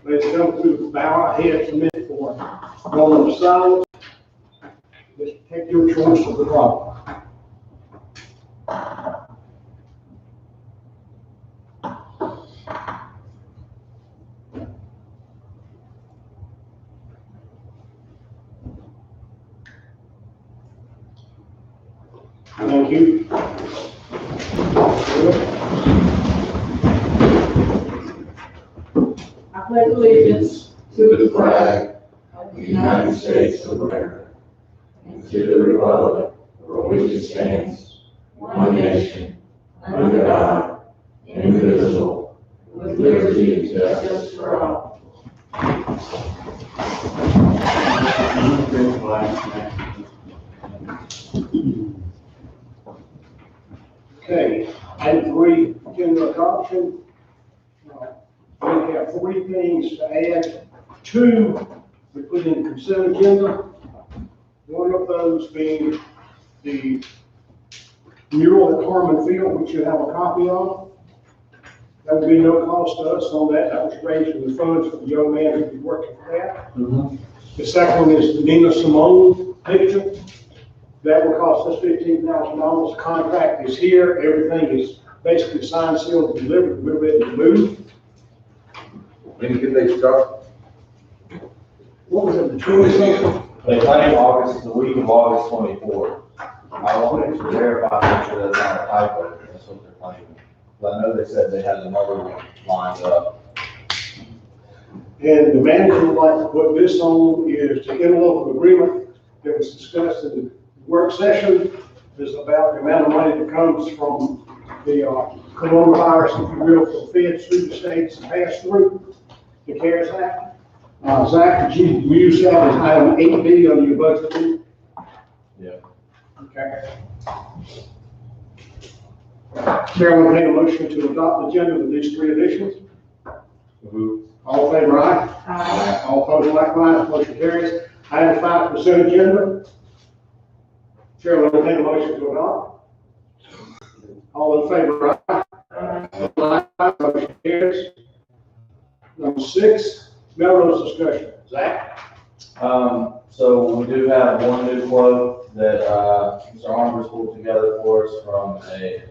Let's go through, bow our heads a minute for a moment of silence. Just take your choice of the problem. Thank you. I pledge allegiance to the flag of the United States of America and to the republic for which it stands, one nation, under God, indivisible, with liberty and justice for all. Okay, item 3, agenda adoption. We have 3 things to add. 2, we put in the consent agenda. One of those being the mural at Harmon Field, which you have a copy of. There will be no cost to us on that. That was raised from the funds for the young man who was working for that. The second one is the Nina Simone picture. That will cost us $15,000. The contract is here. Everything is basically signed, sealed, and delivered. We're ready to move. When can they start? What was it, the 20th? They claim August, the week of August 24th. I wanted to verify, make sure that's not a typo, that's what they're claiming. But I know they said they had another one lined up. And the manager would like to put this on is the interlocal agreement that was discussed in the work session. Is about the amount of money that comes from the coronavirus, if you will, from feds through the states and pass through the CARES Act. Zach, did you use that as item 8B on your budget? Yeah. Okay. Chair will make a motion to adopt the agenda with these 3 additions. All in favor, aye? Aye. All opposed, likewise, motion carries. Item 5, consent agenda. Chair will entertain a motion to adopt. All in favor, aye? Aye. Motion carries. Number 6, Melrose discussion. Zach? So we do have one new quote that, Mr. Armbruster pulled together for us from a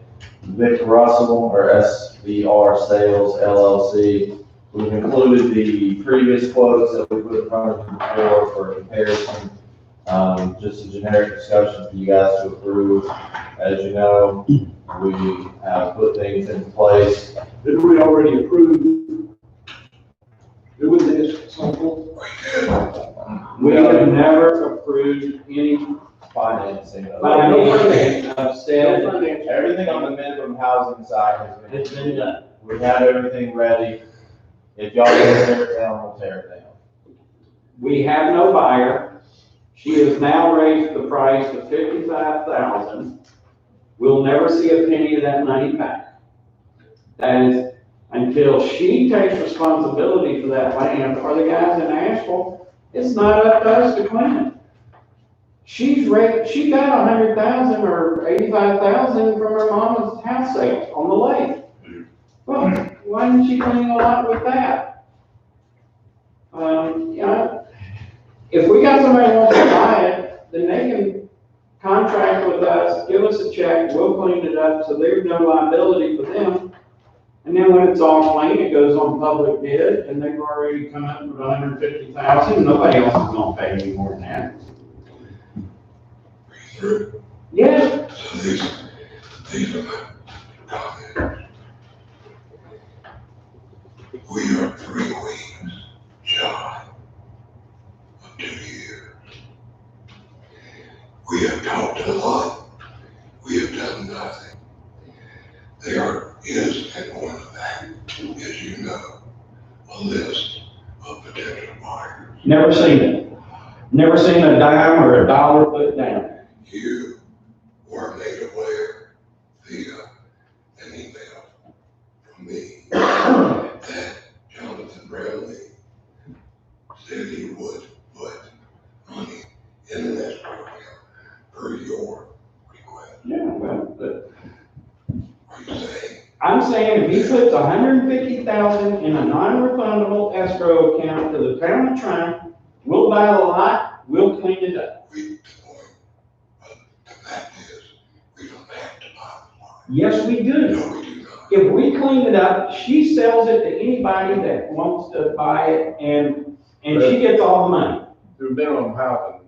Vic Russell or SVR Sales LLC. We've included the previous quotes that we put in front of you before for comparison. Just a generic discussion for you guys to approve. As you know, we have put things in place. Did we already approve doing this at some point? We have never approved any Financing. financing of said. Everything on the minimum housing side has It's been done. we have everything ready. If y'all want to tear it down, we'll tear it down. We have no buyer. She has now raised the price to $55,000. We'll never see a penny of that money back. That is until she takes responsibility for that land, or the guys in Asheville. It's not up to us to claim it. She got 100,000 or 85,000 from her mama's house sale on the lake. Well, why didn't she claim a lot with that? You know, if we got somebody who wants to buy it, then they can contract with us, give us a check, we'll clean it up, so there's no liability for them. And then when it's all clean, it goes on public bid, and they've already come up with 150,000. Nobody else is gonna pay any more than that. Yeah. So these are my comments. We are 3 weeks shy of 2 years. We have talked a lot. We have done nothing. There is and going to back, as you know, a list of potential buyers. Never seen it. Never seen a dime or a dollar put down. You were made aware via an email from me that Jonathan Bradley said he would put money in an escrow account per your request. Yeah, well, but Are you saying? I'm saying if he puts 150,000 in a non-refundable escrow account to the town of Tryon. We'll buy the lot, we'll clean it up. The fact is, we don't have to buy the lot. Yes, we do. No, we do not. If we clean it up, she sells it to anybody that wants to buy it, and she gets all the money. Through minimum housing.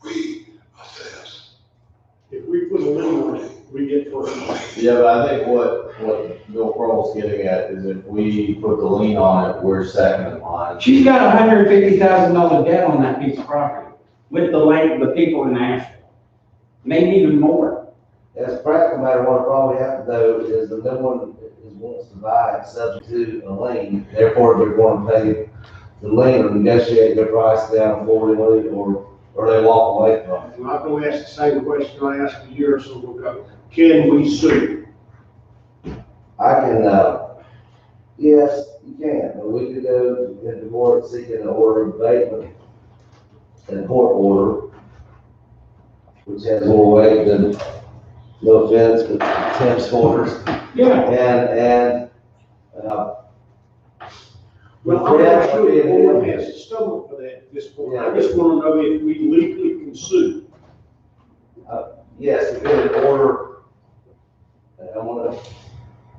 We assess. If we put a lien on it, we get for it. Yeah, but I think what Bill Kroll's getting at is if we put the lien on it, we're second in line. She's got $150,000 debt on that piece of property with the people in Nashville, maybe even more. As a practical matter, what probably happens though is that no one wants to buy it subject to a lien, therefore they're going to pay the lien or negotiate their price down accordingly, or they walk away from it. And I'm gonna ask the same question I asked a year or so ago. Can we sue? I can, yes, you can, but we could go into court seeking an order of abatement and court order, which has more weight than, no offense, but Tim's orders. Yeah. Well, I'm not sure the board has to stomach for that at this point. I just wanna know if we legally can sue. Yes, to get an order,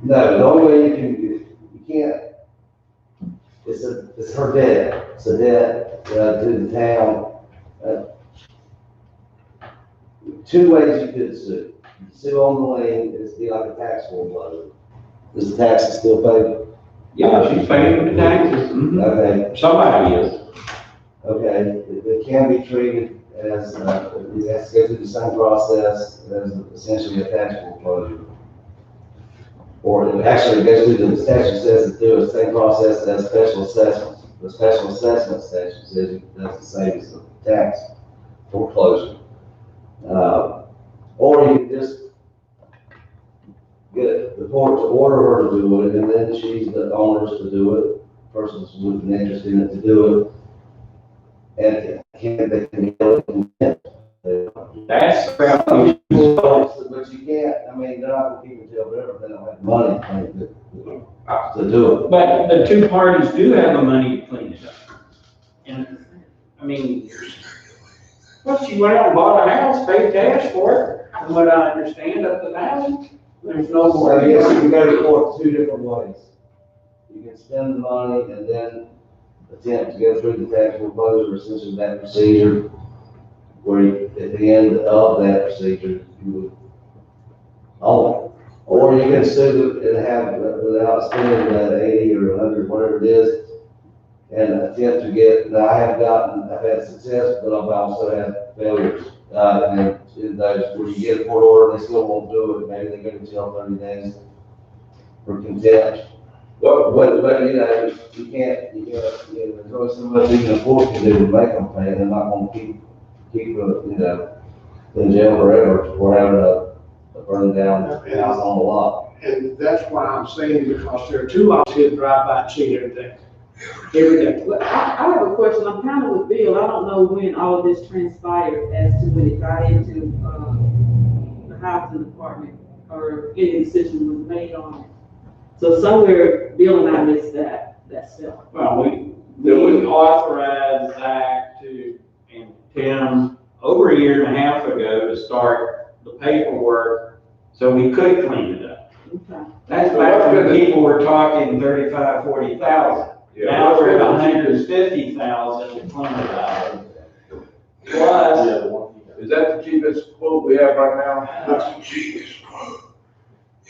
no, the only way you can't, it's her debt, it's a debt, to the town. Two ways you could sue. You can sue on the lien, it's be like a tax foreclosure. Is the tax still paid? Yeah, she's paying the taxes. Mhm. Okay, Somebody is. okay, it can be treated as, it has to go through the same process as essentially a tax foreclosure. Or it actually goes through the statute says it through the same process as special assessments. The special assessment statute says it does the same as the tax foreclosure. Or you can just get the court to order her to do it, and then she's the owners to do it, persons with an interest in it to do it. And they can get it. That's about. But you can't, I mean, they're not gonna keep it till forever, they don't have the money to do it. But the two parties do have the money to clean it up. And, I mean, well, she went out and bought a house, paid cash for it, from what I understand up to now. There's no more. So I guess you can go to court two different ways. You can spend the money and then attempt to go through the tax foreclosure, essentially that procedure, where you, at the end of that procedure, you would own it. Or you can sue and have, without spending that 80 or 100, whatever it is, and attempt to get, now I've had success, but I've also had failures. And in those where you get a court order, they still won't do it, maybe they go to jail 30 days for contempt. But you know, you can't, there's always so much even a court can do to make them pay, they're not gonna keep, in jail forever for having a burned down house on the lot. And that's why I'm saying, because there are two lots here that drive by and see everything. Every day. Well, I have a question, I'm kind of with Bill, I don't know when all of this transpired as to when it got into, the housing department, or any decision was made on it. So somewhere, Bill and I missed that stuff. Well, we authorized Zach and Tim over a year and a half ago to start the paperwork so we could clean it up. Okay. That's back when people were talking 35, 40,000. Now we're at 150,000 to clean it up. Plus, Is that the cheapest quote we have right now? What's the cheapest quote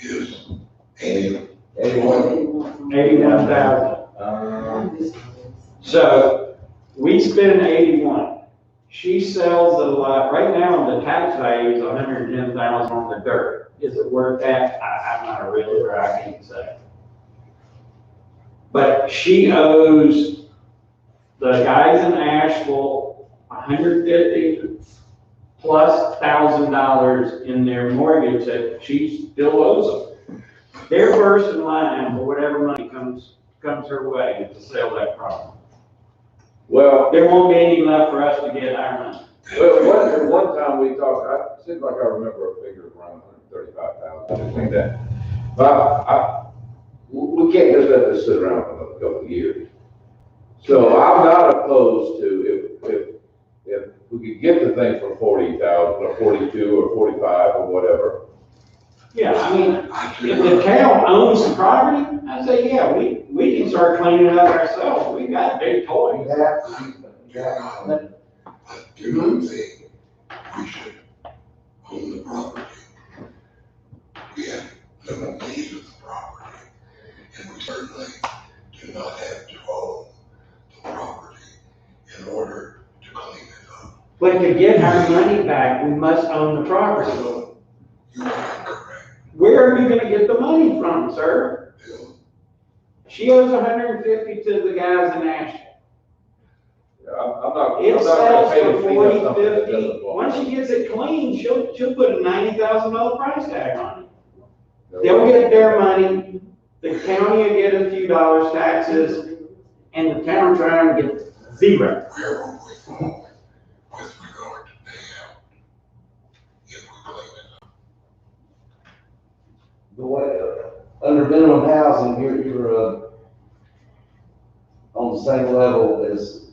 is 81,000. So we spend 81. She sells the lot, right now the tax value is 110,000 on the dirt. Is it worth that? I'm not a realtor, I can't say. But she owes the guys in Asheville $150 plus $1,000 in their mortgage that she still owes them. They're first in line for whatever money comes her way to sell that property. Well, There won't be any left for us to get our money. one time we talked, it seems like I remember a figure around 135,000, I think that. But we can't just let this sit around for another couple of years. So I'm not opposed to, if we could get the thing for 40,000 or 42 or 45 or whatever. Yeah, I mean, if the town owns the property, I say, yeah, we can start cleaning it up ourselves. We've got big toys. I do not think we should own the property. We have no need of the property, and we certainly do not have to own the property in order to clean it up. But to get our money back, we must own the property. You are correct, Where are you gonna get the money from, sir? Bill. She owes 150 to the guys in Ashland. I'm It not sells gonna pay for to clean 40, up something that 50. doesn't belong. Once she gets it clean, she'll put a $90,000 price tag on it. They'll get their money, the county will get a few dollars taxes, and the town trying to get zero. Where will we fall with regard to payout if we clean it up? The way, under minimum housing, you're on the same level as,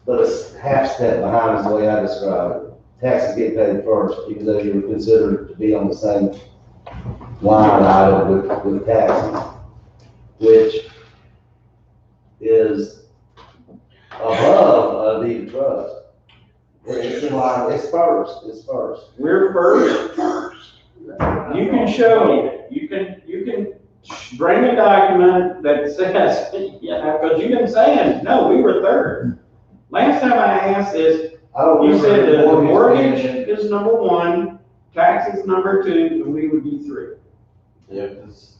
but it's half step behind is the way I describe it. Taxes get paid first, even though you're considered to be on the same line item with taxes, which is above a deed of trust. It's in line, it's first. We're first. First, You can show me, you can bring a document that says, you know, because you've been saying, no, we were third. Last time I asked this, I don't you said remember the mortgage being- is number one, taxes number two, and we would be three. Yeah, 'cause-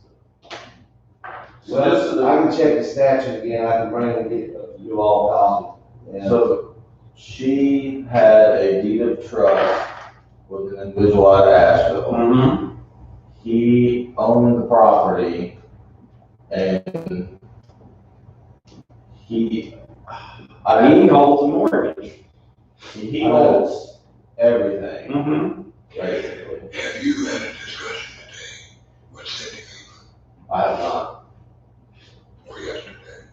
So Well, this is I the, can check the statute again, I can bring and get you all a copy. And so she had a deed of trust with an individual out of Asheville. He owned the property and he Holds the mortgage. he holds everything, Mm-hmm. basically. have you had a discussion today with Cindy I have not, or yesterday?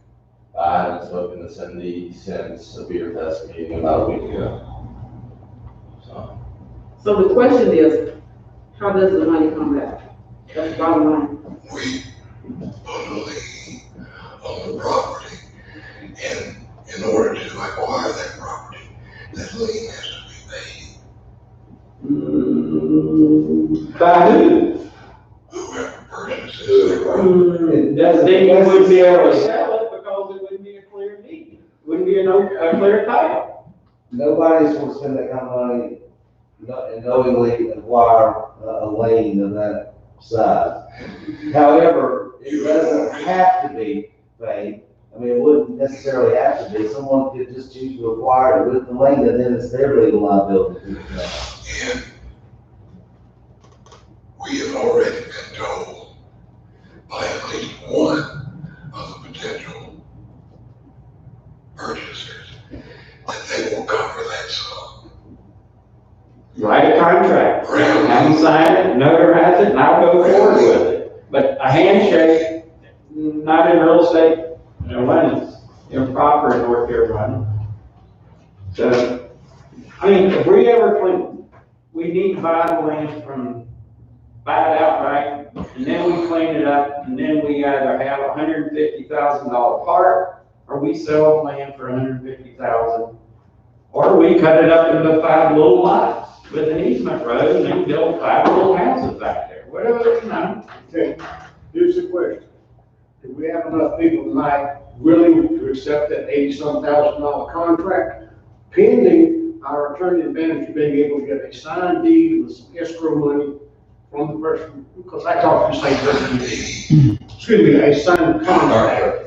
I haven't spoken to Cindy since the beer test meeting about a week ago. So, So the question is, how does the money come back? That's the bottom line. We put a lien on the property, and in order to acquire that property, that lien has to be paid. By who? Whoever purchases the property. Then you wouldn't be able to sell it because it wouldn't be a clear deed. Wouldn't be a clear title. nobody's gonna spend that kind of money and knowingly acquire a lane of that size. However, it doesn't have to be paid. I mean, it wouldn't necessarily have to be. Someone could just choose to acquire it with the lane, and then it's their legal liability. And we have already been told by at least one of the potential purchasers that they will cover that sum. Write a contract. Have them sign it, notarize it, and I'll go forward with it. But a handshake, not in real estate, you know, when it's improper in North Carolina. So, I mean, if we ever clean, we need to buy the land buy it outright, and then we clean it up, and then we either have $150,000 part, or we sell land for $150,000, or we cut it up into 5 little lots with an easement road, and then build 5 little houses back there, whatever, you know. Okay, here's the question. Do we have enough people tonight willing to accept that $80-some thousand contract pending our attorney and manager being able to get a signed deed with some escrow money from the person, because I talked to the same person, excuse me, a signed contract.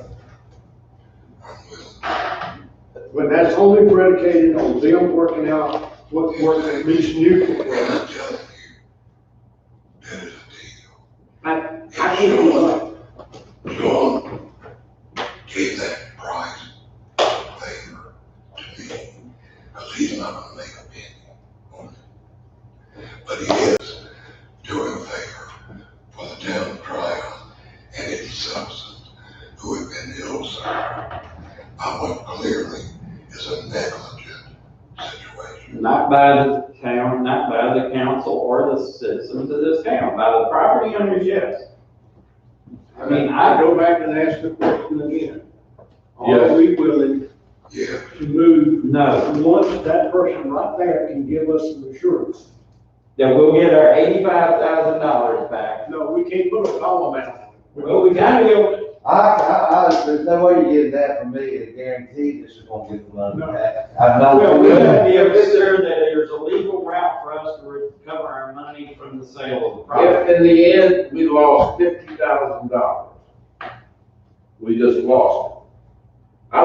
But that's only predicated on them working out what works at least neutral for And us. I'm telling you, that is a I can't do deal. John gave that price favor to me, because he's not gonna make a penny on it. But he is doing a favor for the town of Tryon, and it's sir. What clearly is a negligent situation. Not by the town, not by the council or the citizens of this town, by the property owners, yes. I mean, I go back and ask the question again. Yes. Are we willing Yeah. to move? No, Once that person right there can give us some assurance. that we'll get our $85,000 back. No, we can't put a dollar amount on it. Well, we gotta be able to. There's no way you're getting that from me, to guarantee that you're gonna get the money back. I'm Well, not. we gotta be able to ensure that there's a legal route for us to recover our money from the sale of the property. If in the end, we lost $50,000, we just lost it. In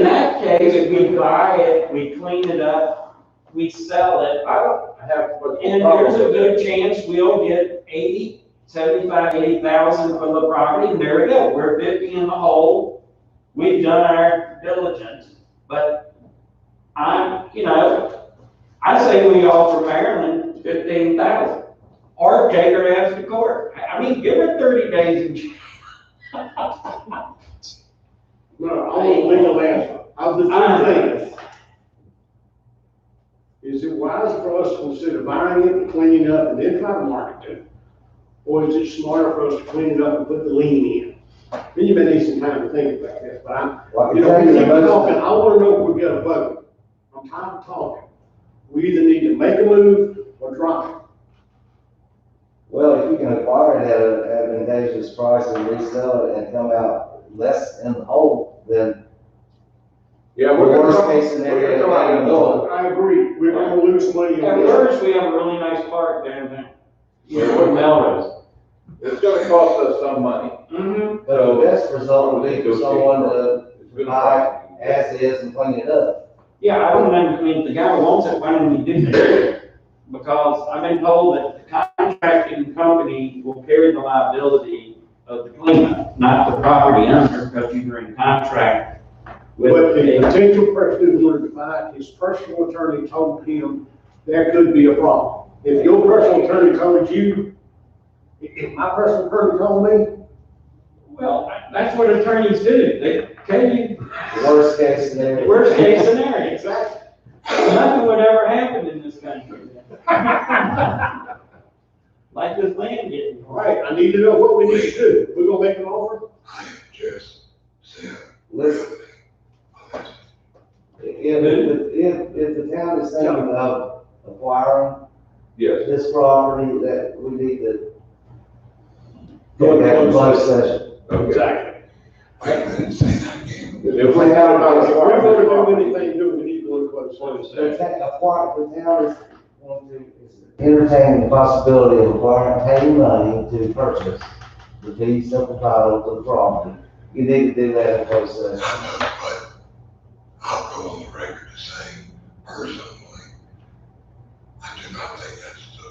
that case, if we buy it, we clean it up, we sell it, I don't have much and problem there's a with good that. chance we'll get 80,000 from the property, and there we go, we're 50 in the hole. We've done our diligence, but I say we offer Maryland 15,000, or take her ass to court. I mean, give her 30 days in jail. No, I want a legal answer. Of the two things, is it wise for us to consider buying it, cleaning it up, and then try to market it? Or is it smarter for us to clean it up and put the lien in? Then you may need some time to think about this, but we keep talking, I wanna know if we're gonna vote. I'm tired of talking. We either need to make a move or drop it. Well, if you can acquire it at an advantageous price and resell it and come out less in the hole, then Yeah, the worst case scenario. I agree, we're gonna lose money At on this. first, we have a really nice park downtown. With Melrose. It's gonna cost us some money. Mm-hmm. But the best result would be for someone to buy as is and clean it up. Yeah, I don't know, I mean, if the guy wants it, why don't we do that? Because I've been told that the contracting company will carry the liability of the cleanup, not the property owner, because you're in contract with. But the potential person who wanted to buy it, his personal attorney told him there could be a problem. If your personal attorney told you, if my personal attorney told me, Well, that's what attorneys do, they tell you Worst case scenario. worst case scenario. exactly. Nothing would ever happen in this country. Like this land getting. All right, I need to know what we need to do. We're gonna make an offer? I just said. Listen, if the town is thinking of acquiring Yes. this property, that we need to go back to closed session. Okay. Exactly. Wait a minute, say that again. If we have about If we're gonna do anything new, we need to go to closed session. The town is going to, is entertaining the possibility of paying money to purchase the fee simple title to the property. You need to do that in closed session. I know, but I'll go on the record to say, personally, I do not think that's the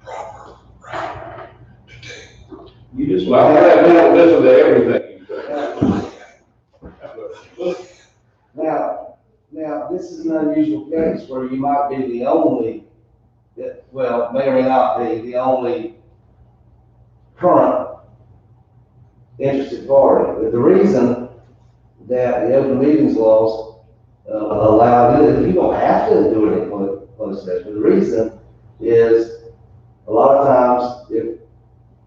proper route to take. You just. Well, I'm gonna listen to everything you say. Now, this is an unusual case where you might be the only, well, may or may not be the only current interested party. But the reason that the open meetings laws allow it, you don't have to do it in closed session. But the reason is a lot of times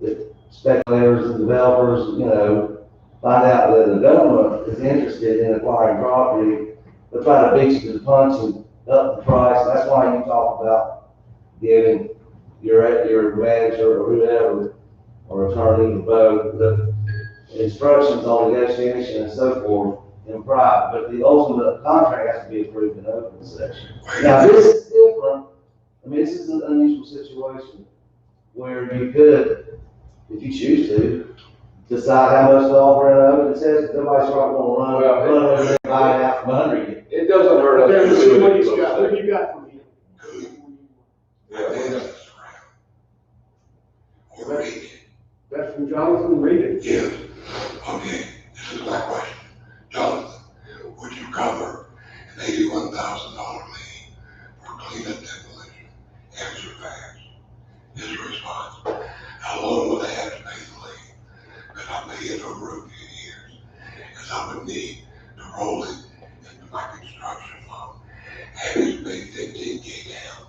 if speculators and developers, find out that the government is interested in acquiring property, they'll try to beat you to the punch and up the price. That's why you talk about giving your manager or whoever, or attorney, or both, the instructions on negotiation and so forth in private. But the ultimate contract has to be approved in open session. Now, this is different. I mean, this is an unusual situation where you could, if you choose to, decide how much to offer in open session. Nobody's right going to run over there and buy it out from under you. It doesn't hurt us. Okay, to let's see do what it he's in got. closed What do you got from him? Good. Yeah, I we're think not- that's around. Or read it. That's from Jonathan Reed. Yes. Okay, this is my question. Jonathan, would you cover an $81,000 lien for cleanup demolition? Answer fast. His response, how long will they have to pay the lien? But I I'll pay it over a few years, because I would need to roll it into my construction loan. Having to pay 15K down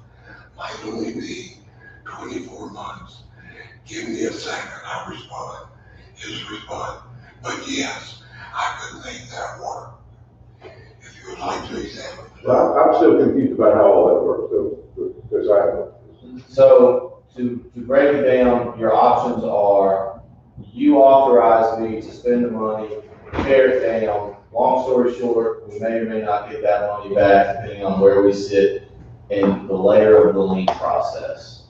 might only be 24 months. Give me a second, I'll respond. His respond. But yes, I could make that work. If you would like to examine it. Well, I'm still confused about how all that works, though, because So to break it down, your options are, you authorize me to spend the money, tear it down. Long story short, we may or may not get that money back depending on where we sit in the layer of the lien process.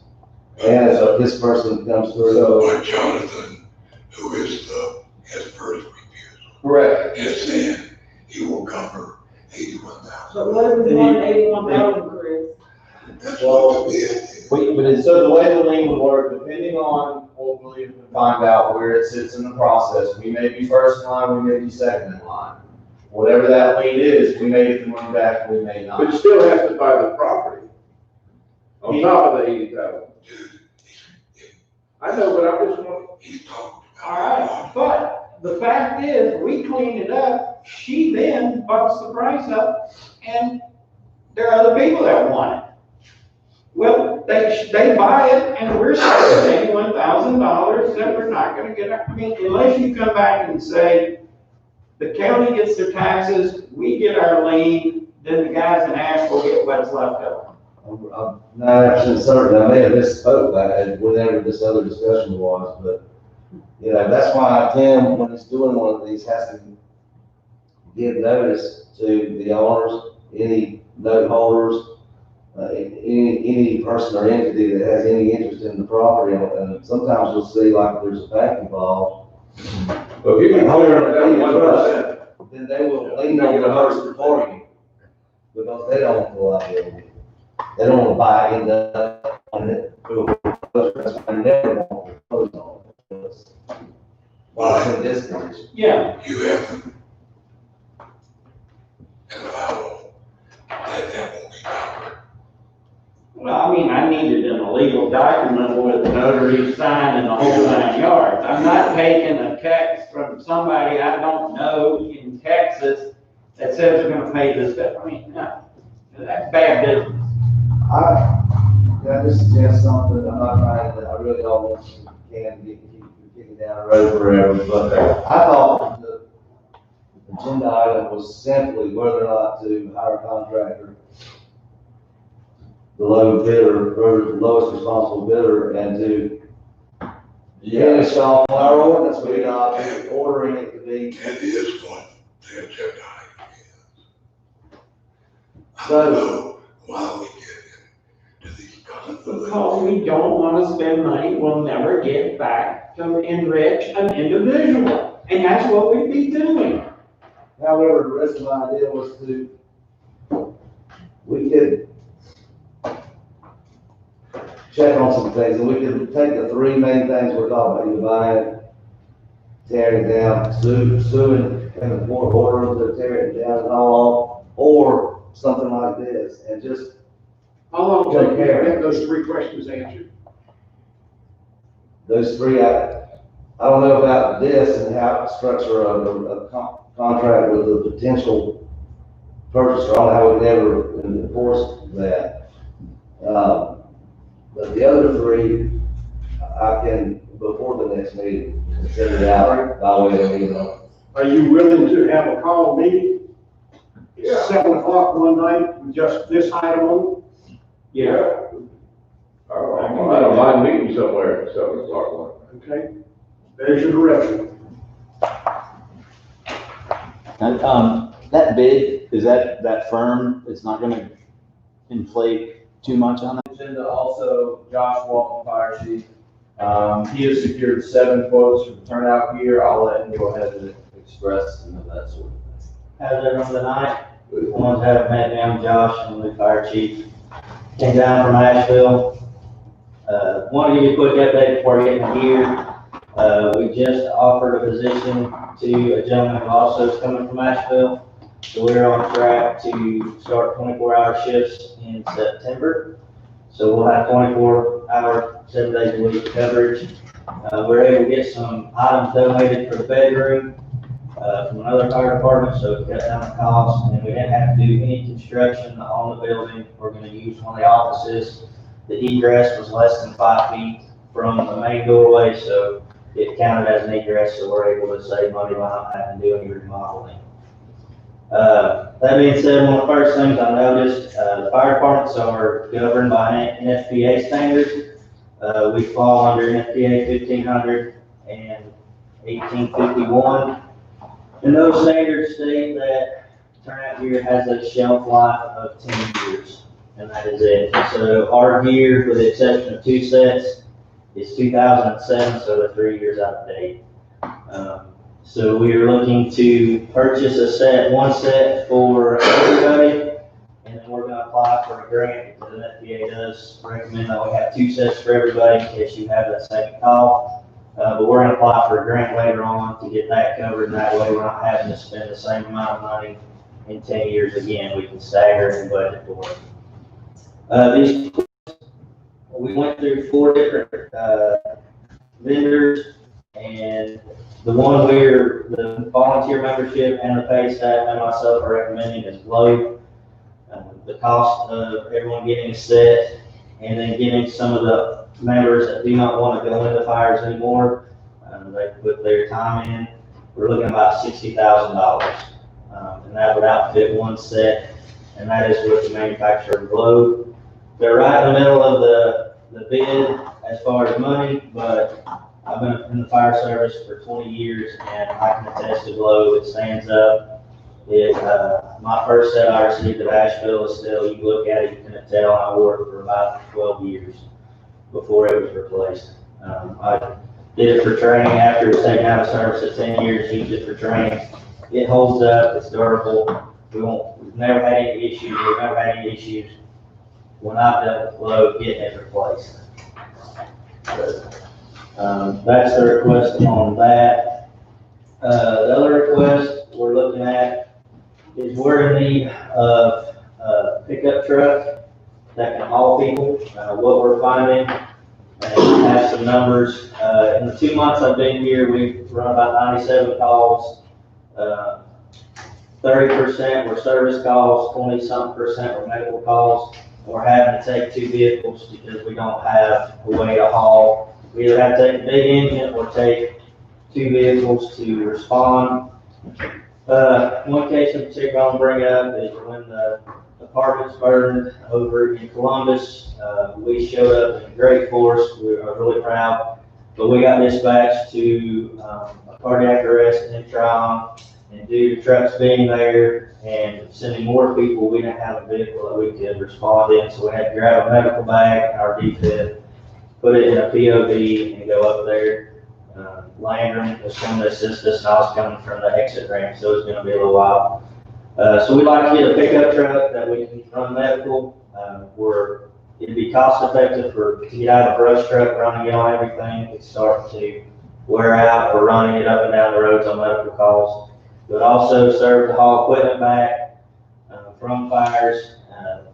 And so this person comes through. But Jonathan, who is the his first refusal, Correct. has said he will cover 81,000. So what if it's more than 81,000, Chris? That's Well, what the bid is. So the way the lien would work, depending on what we find out where it sits in the process, we may be first in line, we may be second in line. Whatever that lien is, we may get the money back, we may But not. still has to buy the property on top of the 80,000. I know, but I'm just wondering. He's talked All right, but the fact is, we cleaned it up, she then bucks the price up, and there are other people that want it. Well, they buy it, and we're saying $81,000 that we're not gonna get, I mean, unless you come back and say, the county gets their taxes, we get our lien, then the guys in Asheville get what's left over. I'm 90% certain, I may have misspoke that, whenever this other discussion was, but, you know, that's why Tim, when he's doing one of these, has to give notice to the owners, any note holders, any person or entity that has any interest in the property, and sometimes you'll see like there's a bank involved. Well, if you can clear it down 1%. Then they will lean on the person for you, because they don't want the liability. They don't want to buy into it. That's why they never want to close on it. Why it's in this condition. Yeah, You have to allow that won't be covered. well, I mean, I needed an illegal document with notary sign and the whole 9 yards. I'm not taking a text from somebody I don't know in Texas that says they're gonna pay this stuff. I mean, no, that's bad business. Can I just suggest something? I'm not trying to, I really don't want you to keep kicking down the road forever, but I thought the agenda item was simply whether or not to hire a contractor, the low bidder, or the lowest responsible bidder, and to finish off our ordinance, we're not ordering it to be. That is what the agenda item is. I So- don't know why we get into these conflicts. Because we don't wanna spend money we'll never get back to enrich an individual. And that's what we'd be doing. However, the rest of my idea was we could check on some things, and we could take the three main things we're talking about, either buying, tearing it down, suing in the court order to tear it down and all, or something like this, and just, How long will it take you to get those three questions answered? those three, I don't know about this and how to structure a contract with a potential purchaser, I don't know how we ever enforce that. But the other three, I can, before the next meeting, consider it out by way of email. Are you willing to have a call meeting? Yeah. 7 o'clock one night, with just this item on Yeah. I don't mind meeting somewhere at 7 o'clock. it? Okay, there's your direction. And, that bid, is that firm, it's not gonna inflate too much on that? Agenda also, Josh Walton, Fire Chief. He has secured 7 quotes for the turnout gear. I'll let him go ahead and express some of that sort of thing. How's everyone tonight? Ones haven't met me, I'm Josh, I'm the fire chief. Came down from Asheville. Want to give you a quick update before getting here. We just offered a position to a gentleman who also is coming from Asheville. So we're on track to start 24-hour shifts in September. So we'll have 24-hour, 7 days a week coverage. We were able to get some items donated for the bedroom, from another fire department, so it cut down the cost, and we didn't have to do any construction on the building. We're gonna use one of the offices. The egress was less than 5 feet from the main doorway, so it counted as an egress, so we're able to save money by not having to do any remodeling. That being said, one of the first things I noticed, the fire departments are governed by an NFPA standards. We fall under NFPA 1500 and 1851. And those standards state that turnout gear has a shelf life of 10 years, and that is it. So our gear, with the exception of 2 sets, is 2007, so they're 3 years out of date. So we are looking to purchase one set for everybody, and then we're gonna apply for a grant, because the FDA does recommend that we have 2 sets for everybody in case you have that second call. But we're gonna apply for a grant later on to get that covered, and that way we're not having to spend the same amount of money in 10 years again. We can stagger and budget for it. We went through 4 different vendors, and the one where the volunteer membership and the paid staff and myself are recommending is low. The cost of everyone getting a set, and then getting some of the members that do not want to go into fires anymore, they put their time in. We're looking at about $60,000, and that would outfit 1 set, and that is with the manufacturer of Globe. They're right in the middle of the bid as far as money, but I've been in the fire service for 20 years, and I can attest to Globe. It stands up. My first set I received at Asheville is still, you look at it, you can tell I wore it for about 12 years before it was replaced. I did it for training after it was taken out of service at 10 years, used it for training. It holds up, it's durable. We've never had any issues when I've dealt with Globe getting it replaced. That's the request on that. The other request we're looking at is we're in need of a pickup truck that can haul people. What we're finding, and I have some numbers, in the 2 months I've been here, we've run about 97 calls. 30% were service calls, 20-something% were medical calls. We're having to take 2 vehicles because we don't have a way to haul. We either have to take a big engine or take 2 vehicles to respond. One case in particular I'll bring up is when the apartments burned over in Columbus. We showed up in great force. We are really proud, but we got dispatched to a cardiac arrest in Tron, and due to trucks being there and sending more people, we didn't have a vehicle that we could respond in, so we had to grab a medical bag and our defib, put it in a POV and go up there. Landrum was coming to assist us, and I was coming from the exit ramp, so it's going to be a little while. So we'd like to get a pickup truck that we can run medical, where it'd be cost effective to get out of a brush truck, running it on everything. It's starting to wear out. We're running it up and down the roads on medical calls. It would also serve to haul equipment back from fires.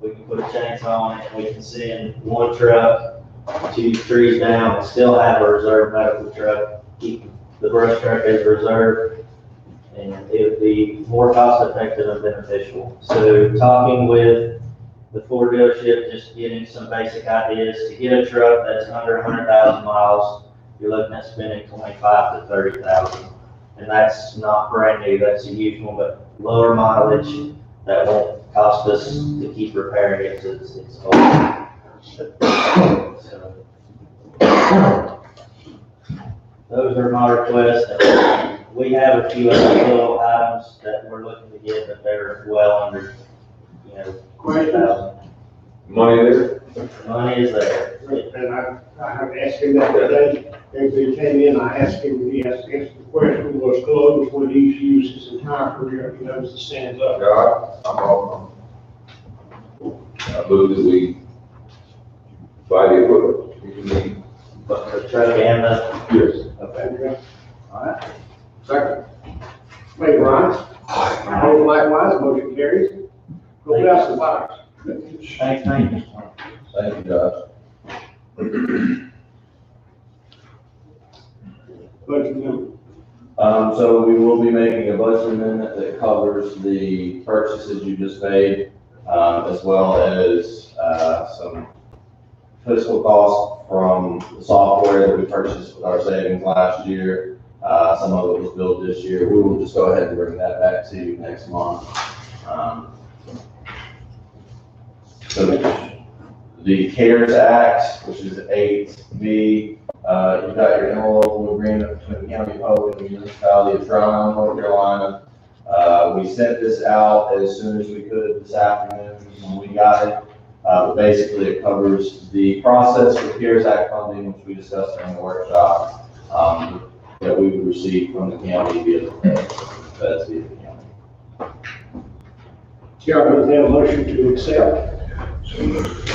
We can put a chainsaw on it, and we can send 1 truck 2 trees down and still have a reserve medical truck. Keep the brush truck as a reserve, and it would be more cost effective and beneficial. So talking with the Ford dealership, just getting some basic ideas. To get a truck that's under 100,000 miles, you're looking at spending 25 to 30,000, and that's not brand new. That's a used one, but lower mileage that won't cost us to keep repairing it because it's old. So, those are my requests. We have a few other little items that we're looking to get, but they're well under, $20,000. Money there? Money is there. And I have asked him that today, as he came in, I asked him, he asked the question, was Globe, would he use his entire career, he knows the stands up. God, I'm all. I move that we buy the equipment. You can But the truck and the, yes. Okay. All right. Second. Wait, Ron? All likewise, motion carries. Go bless the fires. thank you. Thank you, Josh. budget amendment? So we will be making a budget amendment that covers the purchases you just made, as well as, some fiscal costs from the software that we purchased with our savings last year. Some of it was billed this year. We will just go ahead and bring that back to you next month. So the CARES Act, which is 8B, you've got your interlocal agreement between the County of Hope and the Municipality of Tryon, North Carolina. We sent this out as soon as we could this afternoon when we got it. But basically it covers the process for CARES Act funding, which we discussed during the workshop, that we would receive from the county via the feds via the county. Chair, I would have a motion to accept. So moved.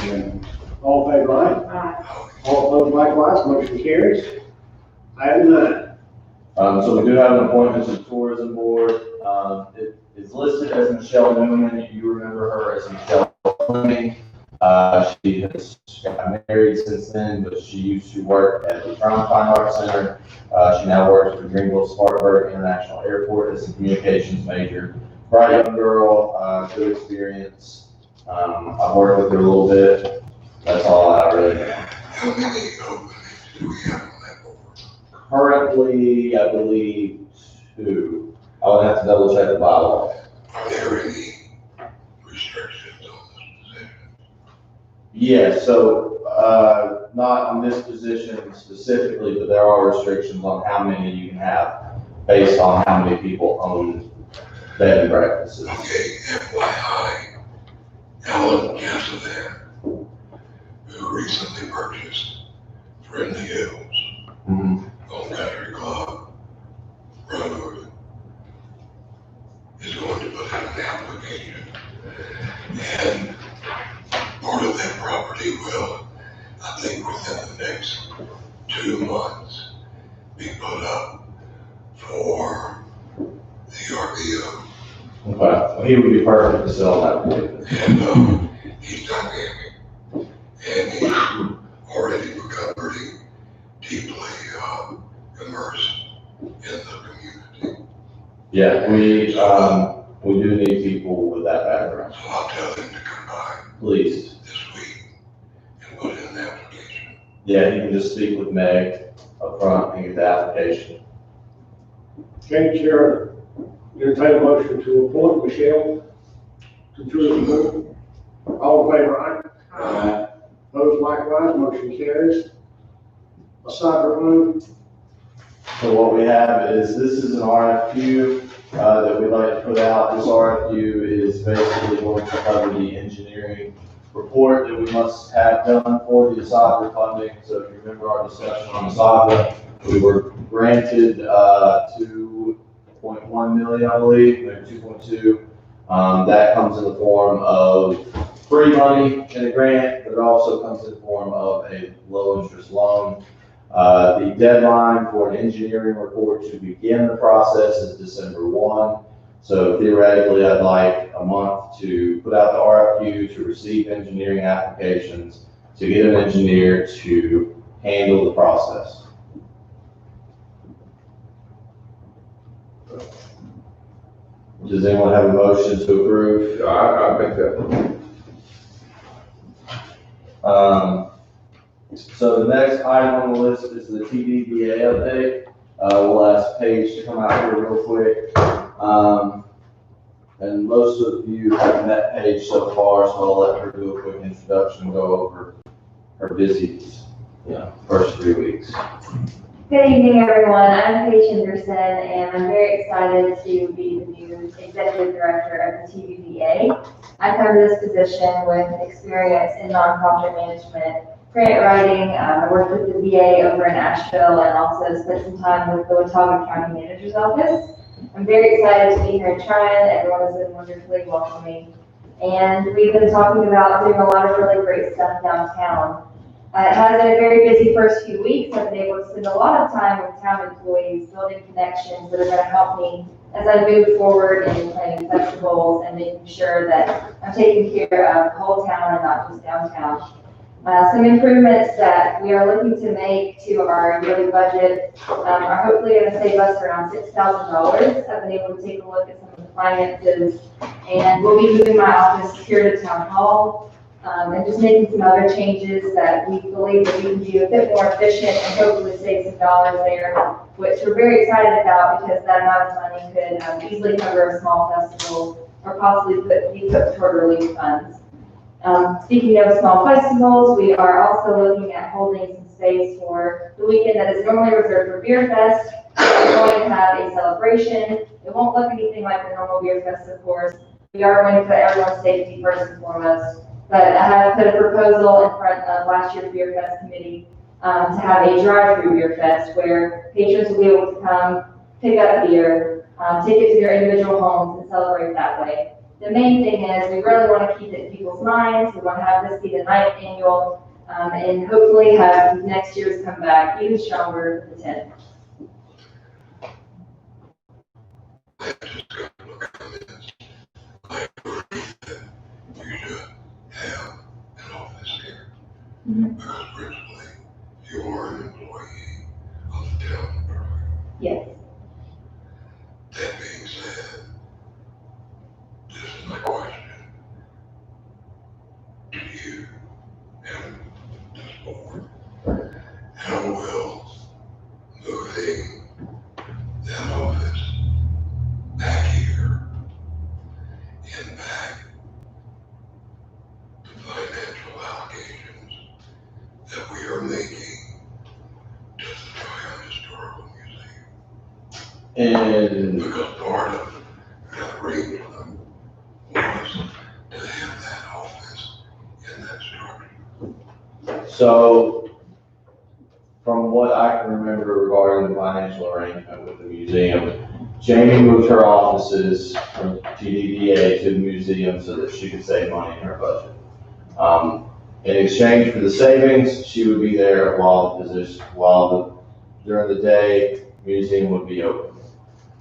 All in favor, aye? Aye. All opposed, likewise, motion carries. Item 9. So we do have an appointment to the tourism board. It is listed as Michelle Newman. You remember her as Michelle Fleming. She has gotten married since then, but she used to work at the Tryon Fine Arts Center. She now works for Greenville-Spartanburg International Airport as a communications major. Bright young girl, good experience. I've worked with her a little bit. That's all I really know. How many openings do we have on that board? Currently, I believe 2. I would have to double check the bylaw. Are there any restrictions on this position? Yeah, so, not on this position specifically, but there are restrictions on how many you can have based on how many people own bed and breakfasts. Okay, FYI, Alan Cassavant, who recently purchased Friendly Hills Mhm. on Country Club Road, is going to put in an application. And part of that property will, I think within the next 2 months, be put up for the RVO. Okay, well, he would be perfect to sell that for. And he's dynamic, and he's already become pretty deeply immersed in the community. Yeah, we do need people with that background. So I'll tell him to come by Please. this week and put in an application. Yeah, you can just speak with Meg up front and get the application. Okay, Chair, entertain a motion to appoint Michelle to tourism board. All in favor, aye? Opposed, likewise, motion carries. A cyber fund, So what we have is, this is an RFQ, that we'd like to put out. This RFQ is basically going to cover the engineering report that we must have done for the cyber funding. So if you remember our discussion on cyber, we were granted, 2.1 million, I believe, maybe 2.2. That comes in the form of free money in a grant, but it also comes in the form of a low interest loan. The deadline for an engineering report to begin the process is December 1. So theoretically, I'd like a month to put out the RFQ, to receive engineering applications, to get an engineer to handle the process. Does anyone have a motion to approve? I think that, So the next item on the list is the TDBA update. We'll ask Paige to come out here real quick. And most of you have met Paige so far, so I'll let her do a quick introduction and go over her busy, first 3 weeks. Good evening, everyone. I'm Paige Henderson, and I'm very excited to be the new Executive Director of the TVBA. I come to this position with experience in nonprofit management, grant writing. I worked with the VA over in Asheville and also spent some time with the Watauga County Manager's Office. I'm very excited to be here in Tryon. Everyone has been wonderfully welcoming. And we've been talking about doing a lot of really great stuff downtown. It has been a very busy first few weeks. I've been able to spend a lot of time with town employees, building connections that are going to help me as I move forward in planning festivals and making sure that I'm taking care of the whole town and not just downtown. Some improvements that we are looking to make to our yearly budget are hopefully going to save us around $6,000. I've been able to take a look at some of the finances, and we'll be moving my office here to Town Hall, and just making some other changes that we believe that we can be a bit more efficient and hopefully save some dollars there, which we're very excited about because that amount of money could easily cover a small festival or possibly be put toward relief funds. Speaking of small festivals, we are also looking at holding some space for the weekend that is normally reserved for Beer Fest. We're going to have a celebration. It won't look anything like the normal Beer Fest, of course. We are going to put everyone's safety first and foremost. But I have put a proposal in front of last year's Beer Fest committee to have a drive-through Beer Fest where patrons will be able to come, pick up beer, take it to their individual homes and celebrate that way. The main thing is we really want to keep it in people's minds. We want to have this be the 9th annual and hopefully have next year's come back even stronger for the 10th. Because principally, you are an employee of the town of Berkeley. Yes. That being said, this is my question to you and this board. How will moving that office back here impact the financial allocations that we are making to the Tryon Historical Museum? And Because part of that arrangement was to have that office in that structure. so, from what I can remember regarding the financial arrangement with the museum, Jamie moved her offices from TDDA to the museum so that she could save money in her budget. In exchange for the savings, she would be there during the day, museum would be open.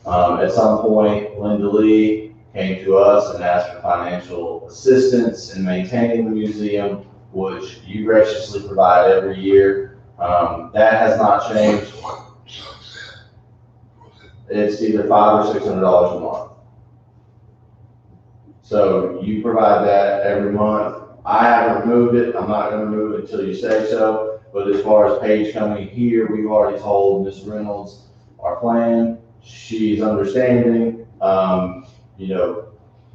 At some point, Linda Lee came to us and asked for financial assistance in maintaining the museum, which you graciously provide every year. That has not changed. It's either $500 or $600 a month. So you provide that every month. I haven't removed it. I'm not gonna remove it until you say so. But as far as Paige coming here, we've already told Ms. Reynolds our plan. She's understanding.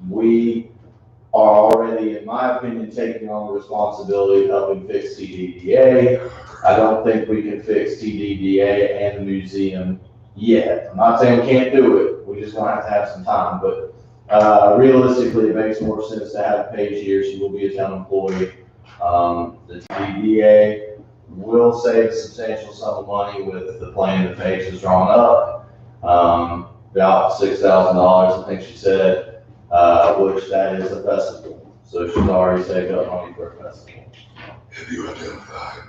We are already, in my opinion, taking on the responsibility of helping fix TDDA. I don't think we can fix TDDA and the museum yet. I'm not saying we can't do it. We just gonna have some time, but realistically, it makes more sense to have Paige here. She will be a town employee. The TDDA will save a substantial sum of money with the plan that Paige has drawn up. About $6,000, I think she said, which that is a festival. So she's already saved up money for a festival. Have you identified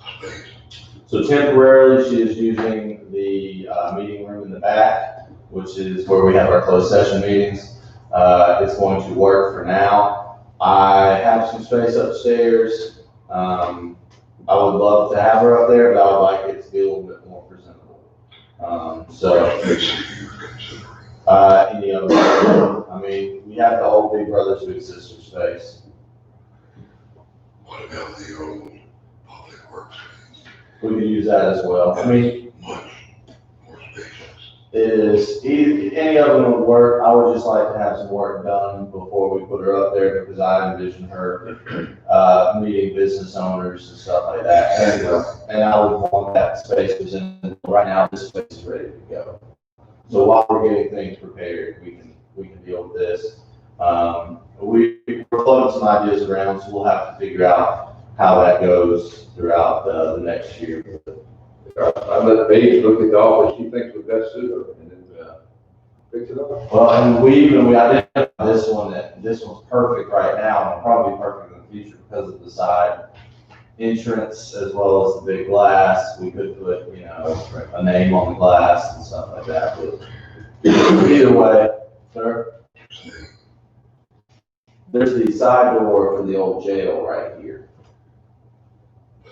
a space? So temporarily, she is using the meeting room in the back, which is where we have our closed session meetings. It's going to work for now. I have some space upstairs. I would love to have her up there, but I would like it to be a little bit more presentable. Any of them. I mean, we have the old Big Brother Big Sister space. What about the old public works space? We could use that as well. I mean, Much more spacious. Any of them would work. I would just like to have some work done before we put her up there because I envision her meeting business owners and stuff like that. And I would want that space presented. Right now, this space is ready to go. So while we're getting things prepared, we can deal with this. We're floating some ideas around, so we'll have to figure out how that goes throughout the next year. I let Paige look at the office she thinks would best suit her and then fix it up. Well, and we identified this one, that this one's perfect right now and probably perfect in the future because of the side entrance as well as the big glass. We could put, a name on the glass and stuff like that. But either way, sir, there's the side door for the old jail right here.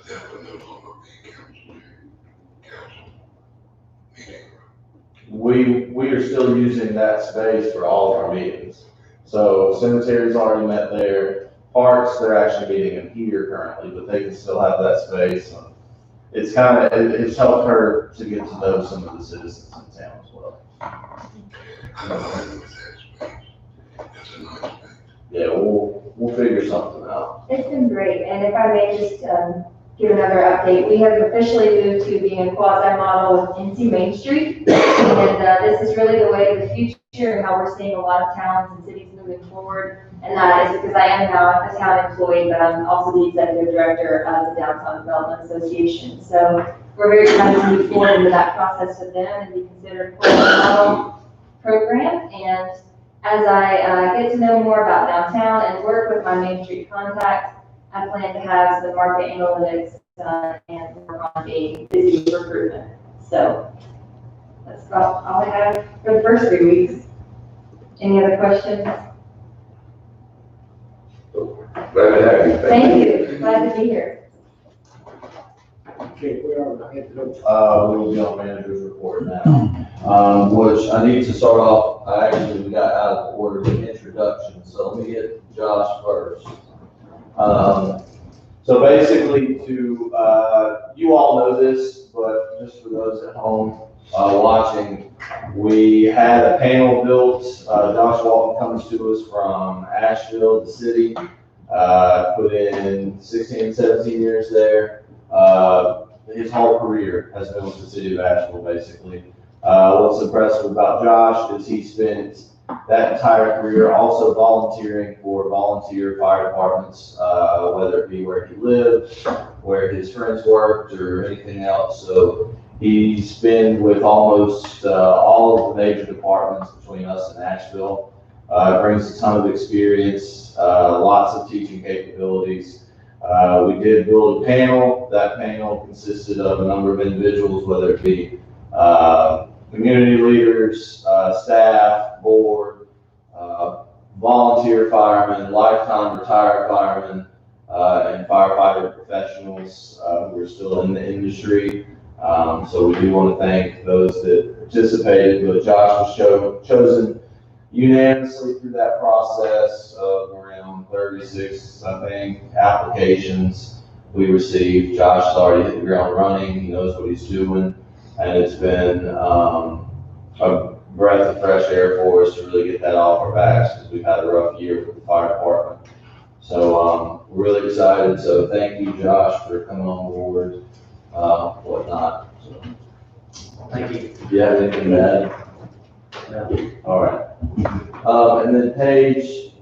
That would no longer be council meeting. We are still using that space for all of our meetings. So cemetery's already met there. Parks, they're actually meeting in here currently, but they can still have that space. It's it's helped her to get to know some of the citizens in town as well. I'm fine with that space. That's a nice space. Yeah, we'll figure something out. It's been great, and if I may just give another update, we have officially moved to being a quasi-model with NC Main Street, and this is really the way of the future, and how we're seeing a lot of towns and cities moving forward, and that is because I am now a town employee, but I'm also the executive director of the Downtown Development Association, so we're very excited to move forward into that process with them and be considered a quasi-model program, and as I get to know more about downtown and work with my Main Street contacts, I plan to have some market analytics and work on a busy recruitment. So that's about all I have for the first 3 weeks. Any other questions? Glad to have you. Thank you. Glad to be here. Okay, where are we? We will be on manager's report now, which I need to start off. We got out of order the introduction, so let me get Josh first. So basically you all know this, but just for those at home watching, we had a panel built. Josh Walton comes to us from Asheville, the city, put in 16, 17 years there. His whole career has been with the city of Asheville, basically. What's impressive about Josh is he spent that entire career also volunteering for volunteer fire departments, whether it be where he lived, where his friends worked, or anything else. So he's been with almost all of the major departments between us and Asheville. Brings a ton of experience, lots of teaching capabilities. We did build a panel. That panel consisted of a number of individuals, whether it be community leaders, staff, board, volunteer firemen, lifetime retired firemen, and firefighter professionals who are still in the industry. So we do want to thank those that participated, but Josh was chosen unanimously through that process of around 36, I think, applications we received. Josh has already hit the ground running. He knows what he's doing. And it's been a breath of fresh air for us to really get that off our backs because we've had a rough year with the fire department. So we're really excited. So thank you, Josh, for coming on board, whatnot. So, Thank you. do you have anything to add? No. All right. And then Paige,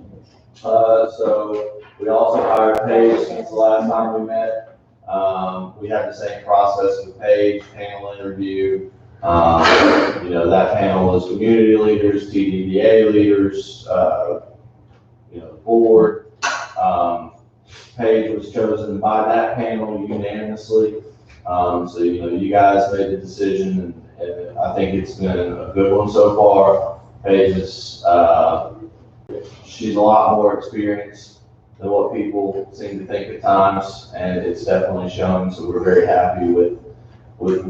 so we also hired Paige since the last time we met. We had the same process with Paige, panel interview. That panel was community leaders, TDDA leaders, board. Paige was chosen by that panel unanimously. So, you guys made the decision, and I think it's been a good one so far. Paige is, she's a lot more experienced than what people seem to think at times, and it's definitely shown. So we're very happy with what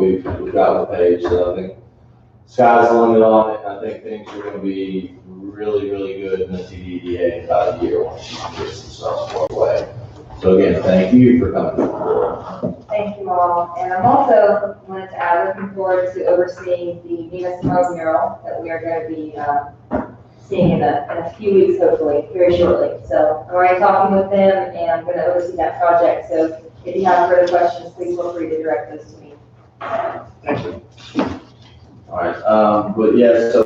we've got with Paige. So I think sky's the limit on it. I think things are going to be really, really good in the TDDA in about a year once she can get some stuff squared away. So again, thank you for coming. Thank you all. And I'm also wanted to add, looking forward to overseeing the Nina Simone mural that we are going to be seeing in a few weeks, hopefully, very shortly. So I'm already talking with them, and I'm going to oversee that project. So if you have further questions, please feel free to direct those to me. Thank you. All right, but yeah, so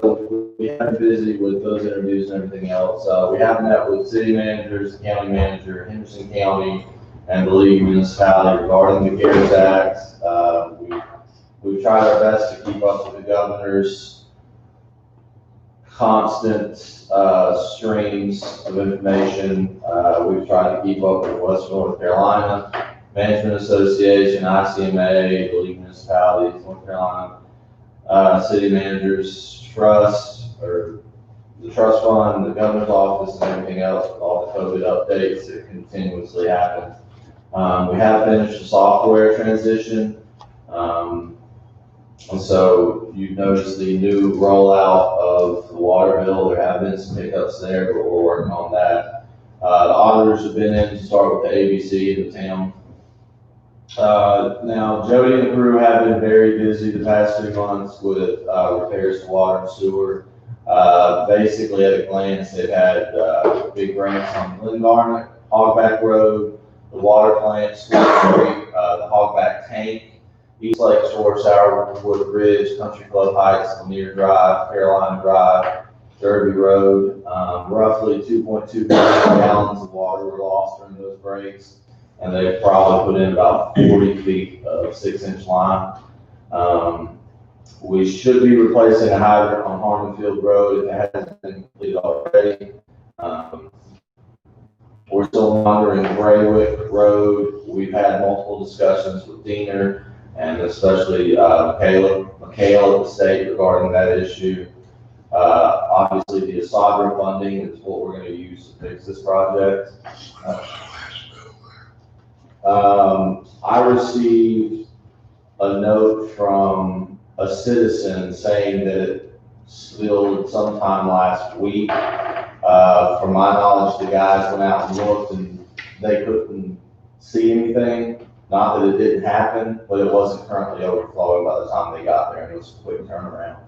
we have been busy with those interviews and everything else. We have met with city managers, the county manager, Henderson County, and the League Municipality regarding the CARES Act. We've tried our best to keep up with the governor's constant streams of information. We've tried to keep up with Western North Carolina Management Association, ICMA, the League Municipalities, North Carolina. City Managers Trust, or the trust fund, the governor's office, and everything else, with all the COVID updates that continuously happen. We have finished the software transition. And so you've noticed the new rollout of the water bill. There have been some hiccups there, but we're working on that. The auditors have been in to start with the ABC in the town. Now, Jody and the crew have been very busy the past 2 months with repairs to water and sewer. Basically, at a glance, they've had big grants on Glengarnet, Hogback Road, the water plant, School Street, the Hogback Tank, East Lake Shore, Sourwood Ridge, Country Club Heights, Lanier Drive, Carolina Drive, Derby Road. Roughly 2.2 billion gallons of water were lost during those breaks, and they've probably put in about 40 feet of 6-inch line. We should be replacing a hydrant on Harmonfield Road if it hasn't been completed already. We're still monitoring Graywick Road. We've had multiple discussions with Diener and especially Michaela at the state regarding that issue. Obviously, the ASADRA funding is what we're going to use to fix this project. I received a note from a citizen saying that it spilled sometime last week. From my knowledge, the guys went out and looked and they couldn't see anything. Not that it didn't happen, but it wasn't currently overflowing by the time they got there, and it was a quick turnaround.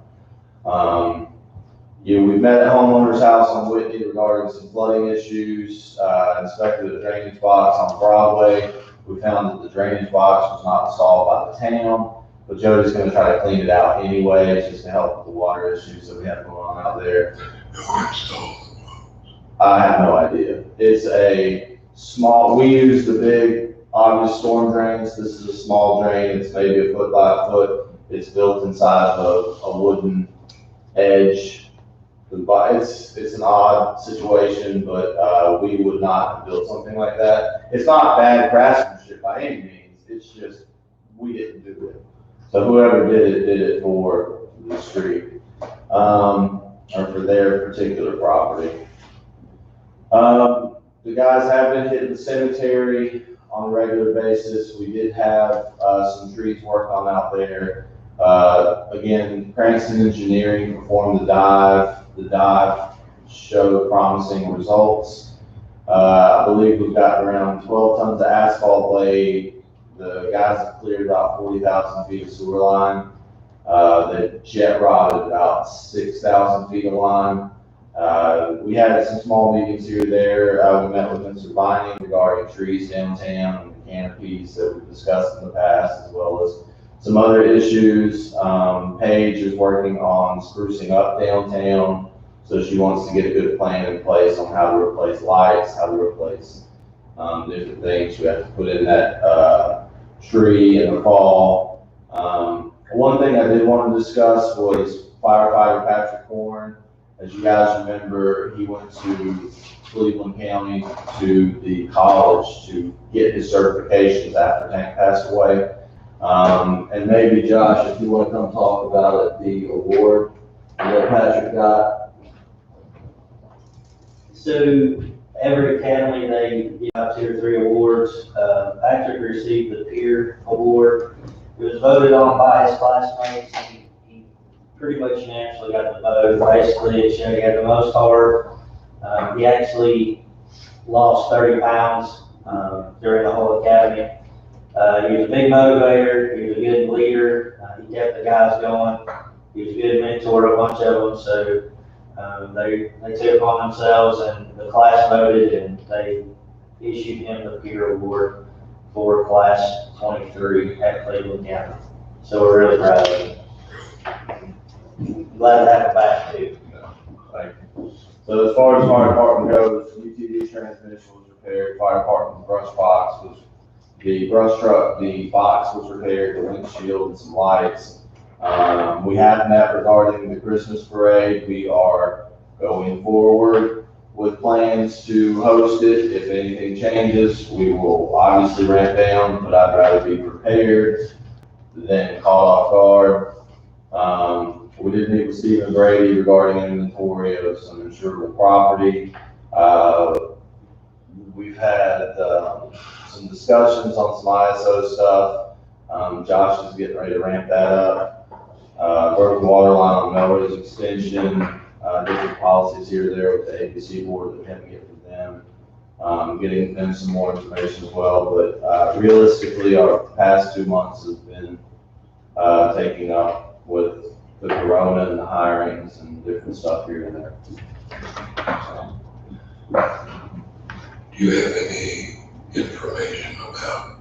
We met at homeowner's house on Whitney regarding some flooding issues, inspected the drainage box on Broadway. We found that the drainage box was not installed by the town, but Jody's going to try to clean it out anyway, just to help with the water issues that we have going on out there. I have no idea. It's a small, we use the big, obvious storm drains. This is a small drain. It's maybe 1 foot by 1 foot. It's built inside of a wooden edge. It's an odd situation, but we would not have built something like that. It's not bad craftsmanship by any means. It's just, we didn't do it. So whoever did it for the street, or for their particular property. The guys have been hitting the cemetery on a regular basis. We did have some trees worked on out there. Again, Cranston Engineering performed the dive. The dive showed promising results. I believe we've got around 12 tons of asphalt laid. The guys have cleared about 40,000 feet of sewer line. They jet rotted about 6,000 feet of line. We had some small meetings here and there. We met with Mr. Vining regarding trees downtown and the canopies that we've discussed in the past, as well as some other issues. Paige is working on sprucing up downtown, so she wants to get a good plan in place on how to replace lights, how to replace different things. We have to put in that tree in the fall. One thing I did want to discuss was firefighter Patrick Horn. As you guys remember, he went to Cleveland County to the college to get his certifications after Hank passed away. And maybe Josh, if you want to come talk about it, the award that Patrick got. So every academy, they give out 2 or 3 awards. Patrick received the peer award. It was voted on by his classmates. He pretty much unanimously got the vote. Basically, it showed he had the most heart. He actually lost 30 pounds during the whole academy. He was a big motivator. He was a good leader. He kept the guys going. He was a good mentor to a bunch of them. So they took it upon themselves, and the class voted, and they issued him the peer award for class 23 at Cleveland County. So we're really proud of him. Glad to have him back too. Thank you. So as far as fire department goes, UTV transmission was repaired. Fire department brush box was, the brush truck, the box was repaired, the windshield and some lights. We have met regarding the Christmas parade. We are going forward with plans to host it. If anything changes, we will obviously ramp down, but I'd rather be prepared than caught off guard. We did meet with Stephen Brady regarding inventory of some insurable property. We've had, some discussions on some ISO stuff. Josh is getting ready to ramp that up. Broken water line on Melrose Extension, different policies here or there with the ABC board that we have to get from them. Getting them some more information as well, but, realistically, our past 2 months has been, taking up with the corona and the hirings and different stuff here and there. Do you have any information about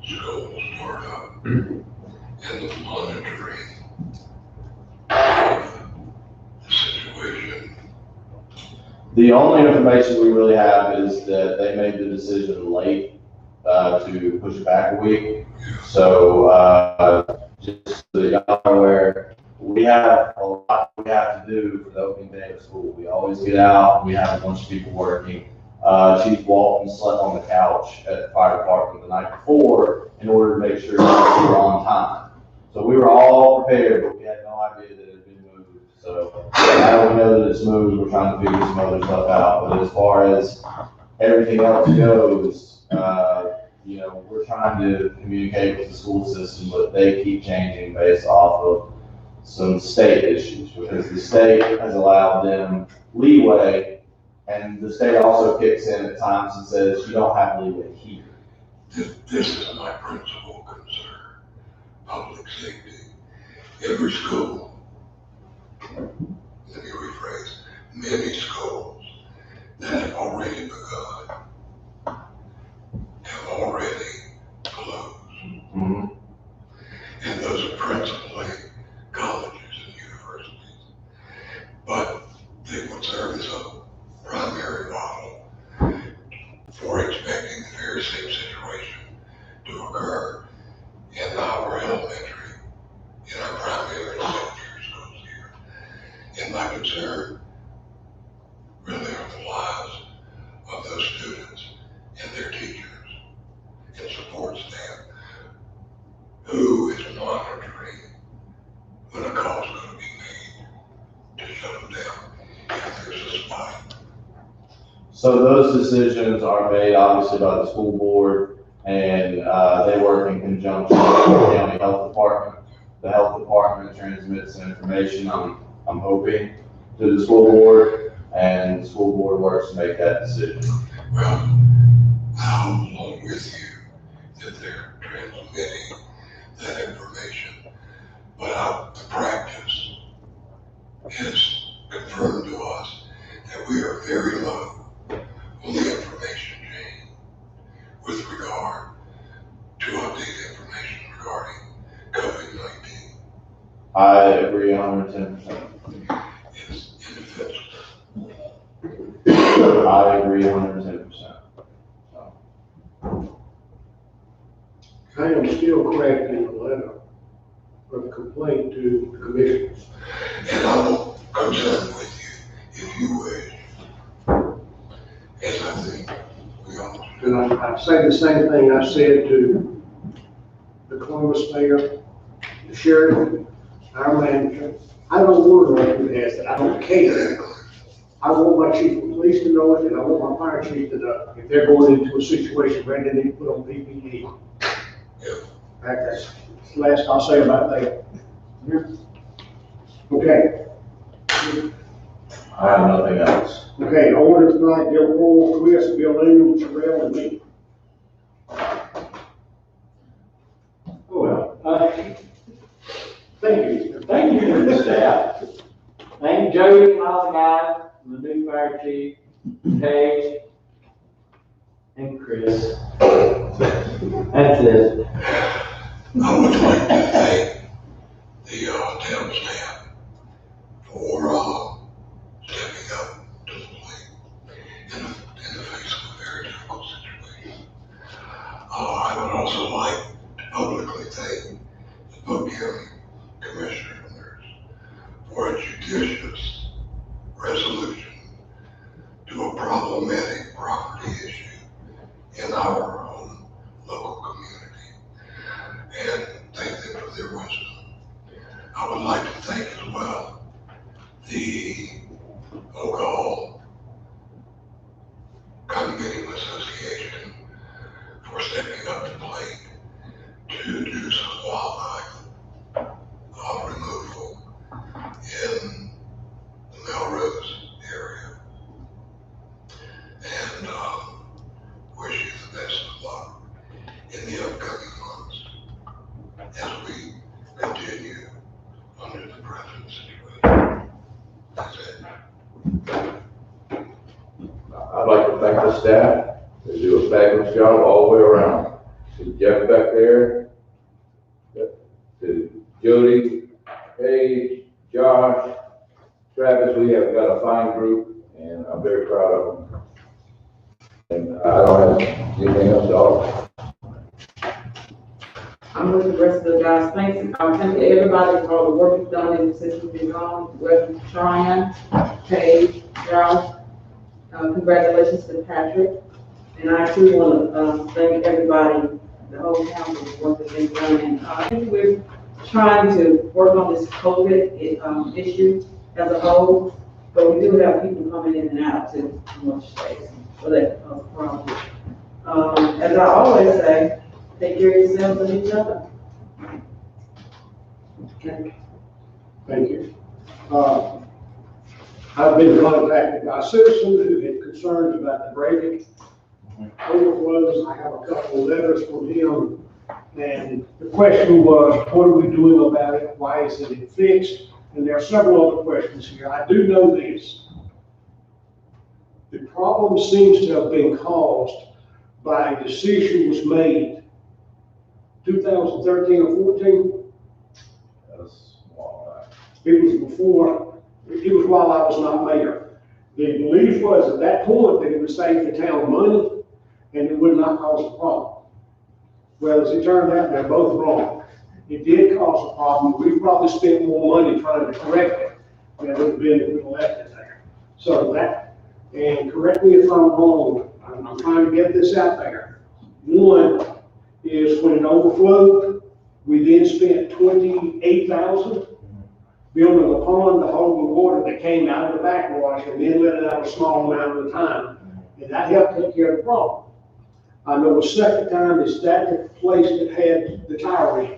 school startup and the monitoring of the situation? The only information we really have is that they made the decision late, to push it back a week. So, just so y'all are aware, we have a lot we have to do for the opening day of school. We always get out, we have a bunch of people working. Chief Walton slept on the couch at the fire department the night before in order to make sure we were on time. So we were all prepared, but we had no idea that it had been moved. So now we know that it's moved, we're trying to figure some other stuff out. But as far as everything else goes, we're trying to communicate with the school system, but they keep changing based off of some state issues, because the state has allowed them leeway, and the state also kicks in at times and says, you don't have leeway here. This is my principal concern, public safety. Every school, let me rephrase, many schools that have already begun have already closed. Mm-hmm. And those are principally colleges and universities. But they would serve as a primary model for expecting the very same situation to occur in our elementary, in our primary and secondary schools here. And my concern really are the lives of those students and their teachers and support staff who is monitoring when a call is going to be made to shut them down if there's a spike. So those decisions are made obviously by the school board, and they work in conjunction with the county health department. The health department transmits information, I'm hoping, to the school board, and the school board works to make that decision. Well, I'm along with you that they're transmitting that information, but the practice has confirmed to us that we are very low on the information chain with regard to updated information regarding COVID-19. I agree 110%. It's indefensible. I agree 110%. I am still crafting a letter of complaint to the commissioners. And I will concern with you if you wish, as I think we ought to do. And I say the same thing I said to the Columbus mayor, the sheriff, our manager. I don't want to know who has it, I don't care. I want my chief of police to know it, and I want my fire chief to know if they're going into a situation where they need to put on PPE. That's the last I'll say about that. Okay. I have nothing else. Okay, order tonight, Bill Paul, Chris, Bill Lou, Terrell, and me. Well, Thank you. thank you to the staff. Thank Jody and all the guys, the new fire chief, Paige, and Chris. That's it. I would like to thank the town staff for stepping up to the plate in the face of a very difficult situation. I would also like to publicly thank the BOC County Commissioners for a judicious resolution to a problematic property issue in our own local community, and thank them for their wisdom. I would like to thank as well the local condominium association for stepping up to the plate to do some wildlife removal in the Melrose area. And wish you the best of luck in the upcoming months as we continue under the present situation. That's it. I'd like to thank the staff. They do a fabulous job all the way around. To Jeff back there, to Jody, Paige, Josh, Travis, we have got a fine group, and I'm very proud of them. And I don't have anything else to offer. I'm with the rest of the guys. Thanks, thank everybody for all the work you've done since we've been gone. Whether Tryon, Paige, Josh, congratulations to Patrick. And I too want to thank everybody, the whole council, for the work that's been done. And I think we're trying to work on this COVID issue as a whole, but we do have people coming in and out too, in much space, so that's a problem. As I always say, take care of yourselves and each other. Okay. Thank you. I've been contacted by citizens who had concerns about the drainage overflows. I have a couple of letters from him, and the question was, what are we doing about it? Why isn't it fixed? And there are several other questions here. I do know this. The problem seems to have been caused by a decision was made 2013 or 14. That's a long time. It was before, it was while I was not mayor. The belief was at that point that it would save the town money and it would not cause a problem. Well, as it turned out, they're both wrong. It did cause a problem. We probably spent more money trying to correct it than it would have been if we'd left it there. So that, and correct me if I'm wrong, I'm trying to get this out there. One is when it overflowed, we then spent $28,000 building a pond to hold the water that came out of the backwash and then let it out a small amount at a time. And that helped take care of the problem. I know the second time is that the place that had the tire rim.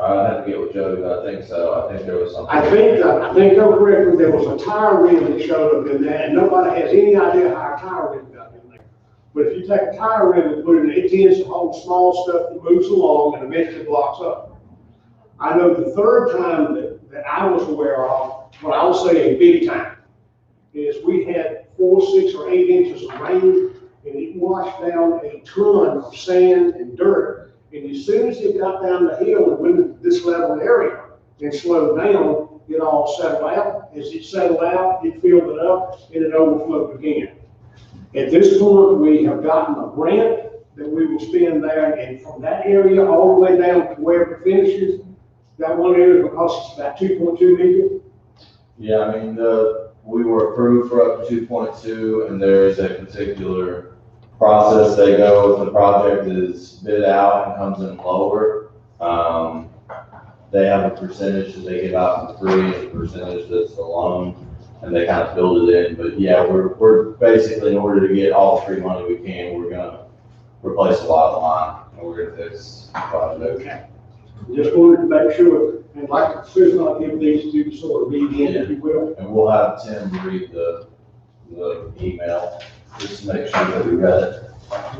I have to get with Jody, but I think so. I think there was something. I think correctly, there was a tire rim that showed up in there, and nobody has any idea how a tire rim got in there. But if you take a tire rim and put it in, it tends to hold small stuff that moves along and eventually blocks up. I know the third time that I was aware of, what I was saying big time, is we had 4, 6, or 8 inches of rain, and it washed down a ton of sand and dirt. And as soon as it got down the hill and went into this level area and slowed down, it all settled out. As it settled out, it filled it up and it overflowed again. At this point, we have gotten a grant that we will spend there, and from that area all the way down to where it finishes, that one area will cost us about $2.2 million. Yeah, I mean, we were approved for up to 2.2, and there's a particular process they go if the project is bid out and comes in lower. They have a percentage that they give out for free and a percentage that's the loan, and they kind of build it in. But yeah, we're basically, in order to get all the free money we can, we're gonna replace a lot of the line, and we're gonna fix the project. Okay. Just wanted to make sure, and like Susan, I'll give these to sort of read in, if you will. And we'll have Tim read the email, just to make sure that we read it.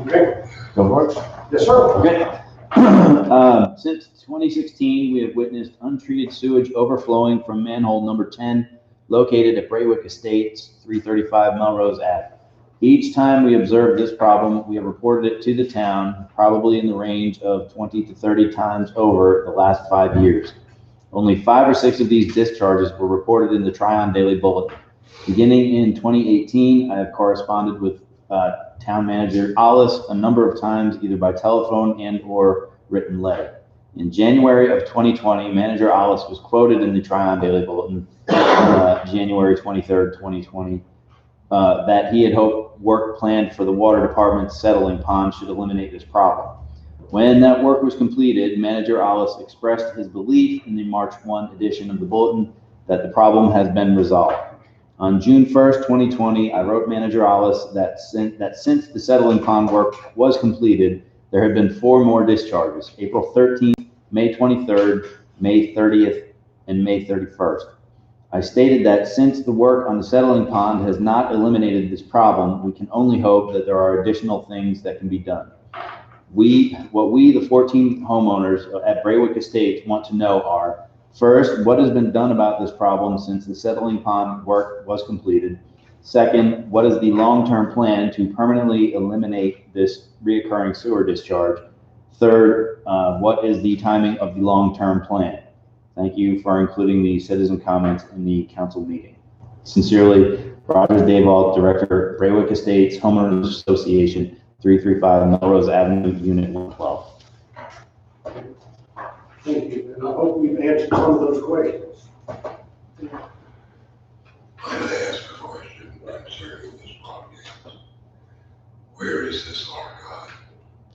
Okay. Go for it. Yes, sir. Okay. Since 2016, we have witnessed untreated sewage overflowing from manhole number 10, located at Braywick Estates, 335 Melrose Ave. Each time we observe this problem, we have reported it to the town, probably in the range of 20 to 30 times over the last 5 years. Only 5 or 6 of these discharges were reported in the Tryon Daily Bulletin. Beginning in 2018, I have corresponded with Town Manager Alice a number of times, either by telephone and or written letter. In January of 2020, Manager Alice was quoted in the Tryon Daily Bulletin, January 23rd, 2020, that he had hoped work planned for the water department's settling pond should eliminate this problem. When that work was completed, Manager Alice expressed his belief in the March 1 edition of the bulletin that the problem has been resolved. On June 1st, 2020, I wrote Manager Alice that since the settling pond work was completed, there had been 4 more discharges, April 13th, May 23rd, May 30th, and May 31st. I stated that since the work on the settling pond has not eliminated this problem, we can only hope that there are additional things that can be done. What we, the 14 homeowners at Braywick Estates, want to know are, first, what has been done about this problem since the settling pond work was completed? Second, what is the long-term plan to permanently eliminate this reoccurring sewer discharge? Third, what is the timing of the long-term plan? Thank you for including the citizen comments in the council meeting. Sincerely, Roger Daval, Director, Braywick Estates Homeowners Association, 335 Melrose Avenue, Unit 112. Thank you, and I hope we've answered some of those questions. I'd ask a question concerning this podcast. Where is this archived?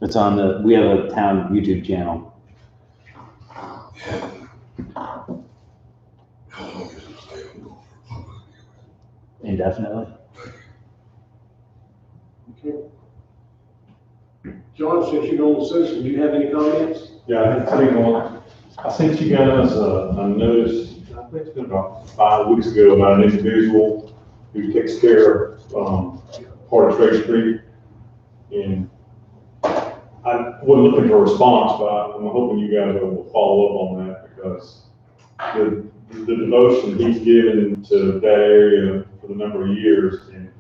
It's on we have a town YouTube channel. And how long is it available for public viewing? Indefinitely. Okay. John, since you're on the citizen, do you have any comments? Yeah, I have three more. I sent you guys a notice, I think it's been about 5 weeks ago, about an individual who takes care of part of Trade Street. And I wasn't looking for a response, but I'm hoping you guys will follow up on that, because the devotion he's given to that area for the number of years, and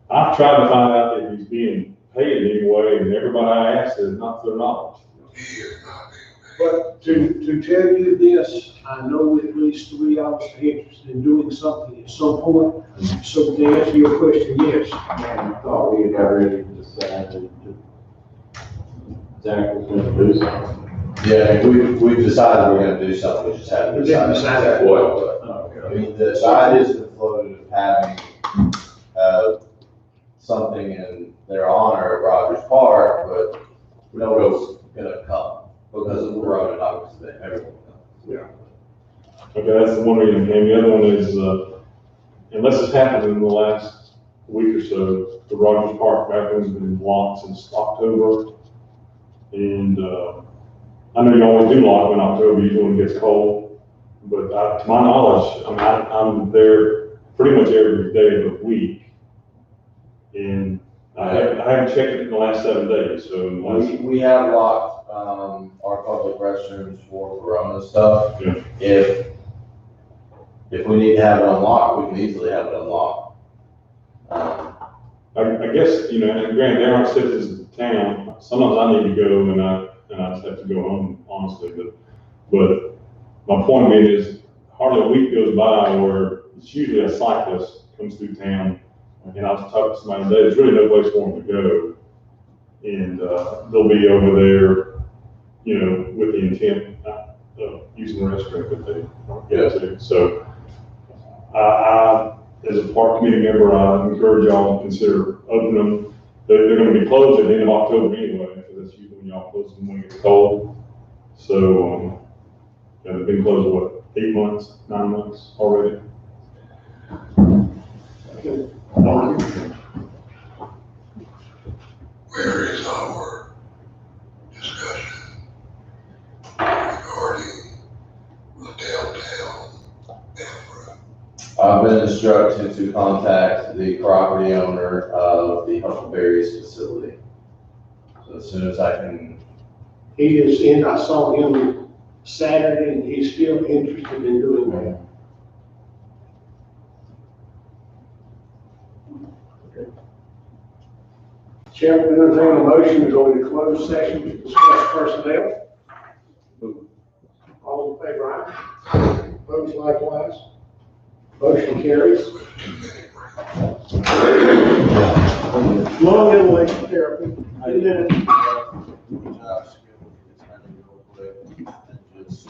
I've tried to find out if he's being paid in any way, and everybody I asked is not to their knowledge. He is not being But to tell you this, I know at least 3 of us are interested in doing something at some point. So to answer your question, yes. I thought we had already decided that Zach was gonna do something. Yeah, we've decided we're gonna do something, we just haven't We didn't decided decide exactly what. Okay. I mean, the idea is floated of having, something in their honor at Rogers Park, but nobody's gonna come, because of the road, and obviously everyone comes. Okay, that's the one reason, and the other one is, unless it's happened in the last week or so, the Rogers Park bathroom's been locked since October. And, I know you always do lock in October, usually when it gets cold, but to my knowledge, I'm there pretty much every day of the week. And I haven't checked it in the last 7 days, so. We have locked, our public restrooms for Corona stuff. Yeah. If we need to have it unlocked, we can easily have it unlocked. I guess, and granted, there are citizens of the town, sometimes I need to go and I just have to go home, honestly, but my point being is hardly a week goes by where it's usually a cyclist comes through town, and I'll talk to somebody today, there's really no place for them to go. And, they'll be over there, with the intent of using the restroom that they don't get to. So, I, as a park committee member, I encourage y'all to consider opening them. They're gonna be closed at the end of October anyway, because that's usually when y'all close them when it gets cold. So, they've been closed, what, 8 months, 9 months already? Okay. Where is our discussion regarding the downtown bathroom? I've been instructed to contact the property owner of the Huckleberry's facility. So as soon as I can, He is in, I saw him Saturday, and he's still interested in doing that. Okay. Chairman, will entertain a motion to go into closed session to discuss personnel. All in favor, aye? Opposed likewise? Motion carries. Long inhalation therapy. 2 minutes. Josh, it's kind of real quick, and just